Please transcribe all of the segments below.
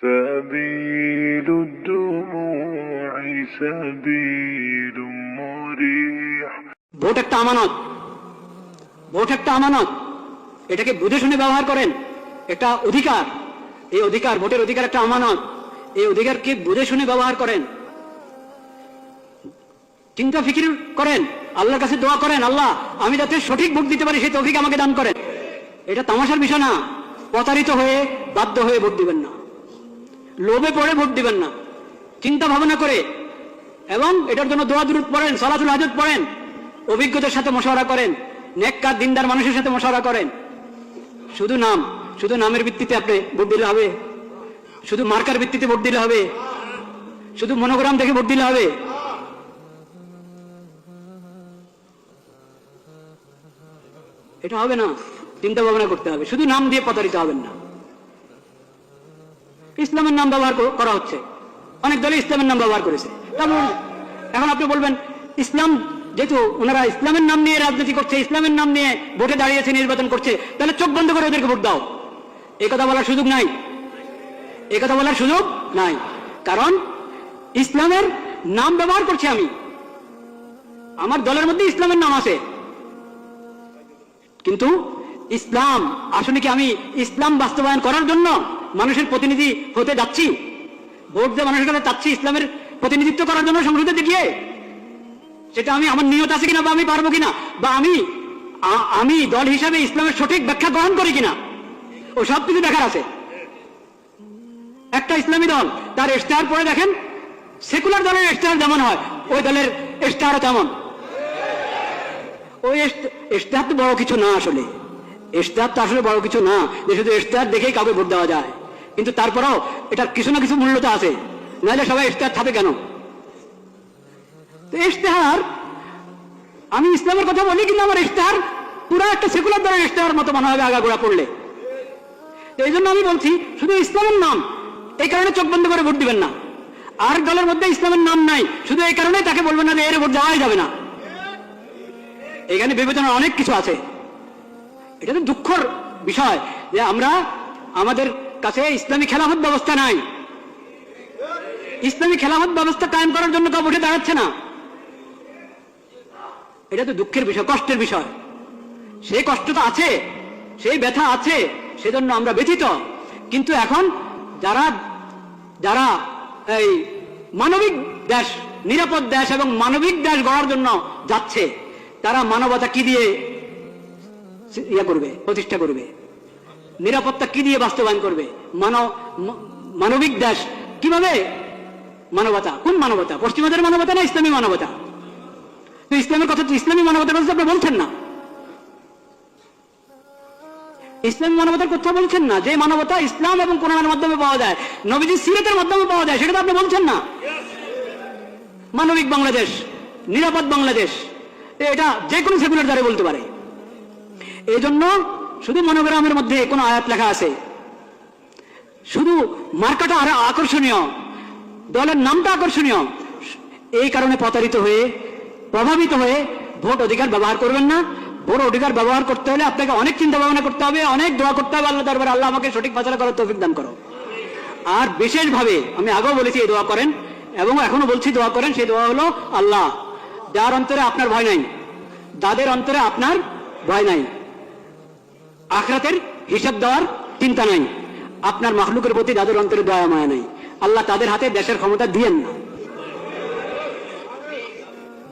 سبيل الدموع سبيل مريح। Vote একটা আমানত, vote একটা আমানত, এটাকে বুঝে শুনে ব্যবহার করেন। একটা অধিকার, এই অধিকার, ভোটের অধিকার একটা আমানত, এই অধিকারকে বুঝে শুনে ব্যবহার করেন। চিন্তা ফিকির করেন, আল্লাহর কাছে দোয়া করেন, আল্লাহ আমি যাতে সঠিক ভোট দিতে পারি সেই তৌফিক আমাকে দান করেন। এটা তামাশার বিষয় না। প্রতারিত হয়ে বাধ্য হয়ে ভোট দিবেন না, লোভে পড়ে ভোট দিবেন না, চিন্তা ভাবনা করে, এবং এটার জন্য দোয়া দুরূদ পড়েন, সালাতুল হাজত পড়েন, অভিজ্ঞতার সাথে মশওয়ারা করেন, নেককার দিনদার মানুষের সাথে মশওয়ারা করেন। শুধু নামের ভিত্তিতে আপনি ভোট দিলে হবে? শুধু মার্কার ভিত্তিতে ভোট দিলে হবে? শুধু মনোগ্রাম দেখে ভোট দিলে হবে? এটা হবে না, চিন্তা ভাবনা করতে হবে। শুধু নাম দিয়ে প্রতারিত হবেন না। ইসলামের নাম ব্যবহার করা হচ্ছে, অনেক দলে ইসলামের নাম ব্যবহার করেছে। এখন আপনি বলবেন ইসলাম, যেহেতু ওনারা ইসলামের নাম নিয়ে রাজনীতি করছে, ইসলামের নাম নিয়ে ভোটে দাঁড়িয়েছে, নির্বাচন করছে, তাহলে চোখ বন্ধ করে ওদেরকে ভোট দাও। এই কথা বলার সুযোগ নাই, এই কথা বলার সুযোগ নাই। কারণ ইসলামের নাম ব্যবহার করছি আমি, আমার দলের মধ্যে ইসলামের নাম আছে, কিন্তু ইসলাম আসলে কি আমি ইসলাম বাস্তবায়ন করার জন্য মানুষের প্রতিনিধি হতে যাচ্ছি? ভোট দিয়ে মানুষের কাছে চাচ্ছি ইসলামের প্রতিনিধিত্ব করার জন্য সংসদে গিয়ে? সেটা আমি, আমার নিয়ত আছে কিনা, বা আমি পারবো কিনা, বা আমি দল হিসাবে ইসলামের সঠিক ব্যাখ্যা গ্রহণ করি কিনা, ও সব কিছু দেখার আছে। একটা ইসলামী দল তার ইশতেহার পড়ে দেখেন, সেকুলার দলের ইশতেহার যেমন হয় ওই দলের ইশতেহারও তেমন। ওই ইশতেহার তো বড় কিছু না, আসলে ইশতেহার তো আসলে বড় কিছু না যে শুধু ইশতেহার দেখেই কাউকে ভোট দেওয়া যায়। কিন্তু তারপরেও এটার কিছু না কিছু মূল্যতা আছে, নাহলে সবাই ইশতেহার থাকে কেন? ইশতেহার, আমি ইসলামের কথা বলি, কিন্তু আমার ইশতেহার পুরো একটা সেকুলার দলের ইশতেহার মতো মনে হবে আগাগোড়া পড়লে। এই জন্য আমি বলছি শুধু ইসলামের নাম, এই কারণে চোখ বন্ধ করে ভোট দিবেন না। আর দলের মধ্যে ইসলামের নাম নাই, শুধু এই কারণে তাকে বলবেন না যে এর ভোট দেওয়াই যাবে না। এখানে বিবেচনার অনেক কিছু আছে। এটা তো দুঃখের বিষয় যে আমাদের কাছে ইসলামী খেলাফত ব্যবস্থা নাই। ইসলামী খেলাফত ব্যবস্থা কায়েম করার জন্য কেউ ভোটে দাঁড়াচ্ছে না। এটা তো দুঃখের বিষয়, কষ্টের বিষয়। সেই কষ্ট তো আছে, সেই ব্যথা আছে, সেজন্য আমরা ব্যথিত। কিন্তু এখন যারা এই মানবিক দেশ, নিরাপদ দেশ এবং মানবিক দেশ গড়ার জন্য যাচ্ছে, তারা মানবতা কি দিয়ে প্রতিষ্ঠা করবে? নিরাপত্তা কি দিয়ে বাস্তবায়ন করবে? মানবিক দেশ কিভাবে? মানবতা, কোন মানবতা? পশ্চিমাদের মানবতা না ইসলামী মানবতা? তো ইসলামের কথা তো, ইসলামী মানবতার কথা আপনি বলছেন না, ইসলামী মানবতার কথা বলছেন না। যে মানবতা ইসলাম এবং কোরআনের মাধ্যমে পাওয়া যায়, নবীজির সিরাতের মাধ্যমে পাওয়া যায়, সেটা তো আপনি বলছেন না। মানবিক বাংলাদেশ, নিরাপদ বাংলাদেশ, এটা যে কোনো সেকুলার দ্বারা বলতে পারে। এই জন্য শুধু মনোগ্রামের মধ্যে কোনো আয়াত লেখা আছে, শুধু মার্কাটা আরো আকর্ষণীয়, দলের নামটা আকর্ষণীয়, এই কারণে প্রতারিত হয়ে, প্রভাবিত হয়ে ভোট অধিকার ব্যবহার করবেন না। ভোট অধিকার ব্যবহার করতে হলে আপনাকে অনেক চিন্তা ভাবনা করতে হবে, অনেক দোয়া করতে হবে আল্লাহ দরবারে, আল্লাহ আমাকে সঠিক ফয়সালা করার তৌফিক দান করো। আর বিশেষভাবে আমি আগেও বলেছি এই দোয়া করেন, এবং এখনো বলছি দোয়া করেন। সেই দোয়া হলো, আল্লাহ যার অন্তরে আপনার ভয় নাই, যাদের অন্তরে আপনার ভয় নাই, আখিরাতের হিসাব দেওয়ার চিন্তা নাই, আপনার মাখলুকের প্রতি যাদের অন্তরে দয়া মায়া নাই, আল্লাহ তাদের হাতে দেশের ক্ষমতা দিয়েন না।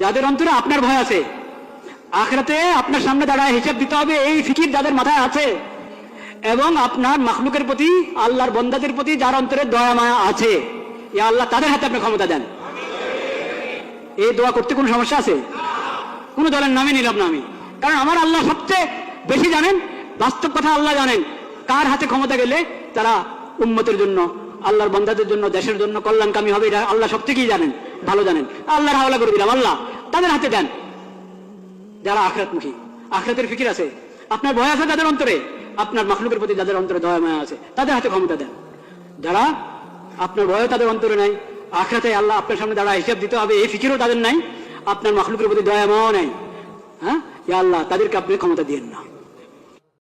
যাদের অন্তরে আপনার ভয় আছে, আখিরাতে আপনার সামনে দাঁড়ায় হিসাব দিতে হবে, এই ফিকির যাদের মাথায় আছে, এবং আপনার মাখলুকের প্রতি, আল্লাহর বন্দাদের প্রতি যার অন্তরে দয়া মায়া আছে, ইয়া আল্লাহ তাদের হাতে আপনি ক্ষমতা দেন। এই দোয়া করতে কোনো সমস্যা আছে? কোনো দলের নামে নিলাম না আমি, কারণ আমার আল্লাহ সবচেয়ে বেশি জানেন, বাস্তব কথা আল্লাহ জানেন কার হাতে ক্ষমতা গেলে তারা উম্মতের জন্য, আল্লাহর বন্দাদের জন্য, দেশের জন্য কল্যাণকামী হবে। এটা আল্লাহ সব থেকেই জানেন, ভালো জানেন। আল্লাহর হাওলা করে দিলাম, আল্লাহ তাদের হাতে দেন যারা আখিরাতমুখী, আখিরাতের ফিকির আছে, আপনার ভয় আছে যাদের অন্তরে, আপনার মাখলুকের প্রতি যাদের অন্তরে দয়া মায়া আছে, তাদের হাতে ক্ষমতা দেন। যারা আপনার ভয় তাদের অন্তরে নাই, আখিরাতে আল্লাহ আপনার সামনে দাঁড়া হিসাব দিতে হবে, এই ফিকিরও তাদের নাই, আপনার মাখলুকের প্রতি দয়া মায়াও নাই, হ্যাঁ, ইয়া আল্লাহ তাদেরকে আপনি ক্ষমতা দিয়েন না।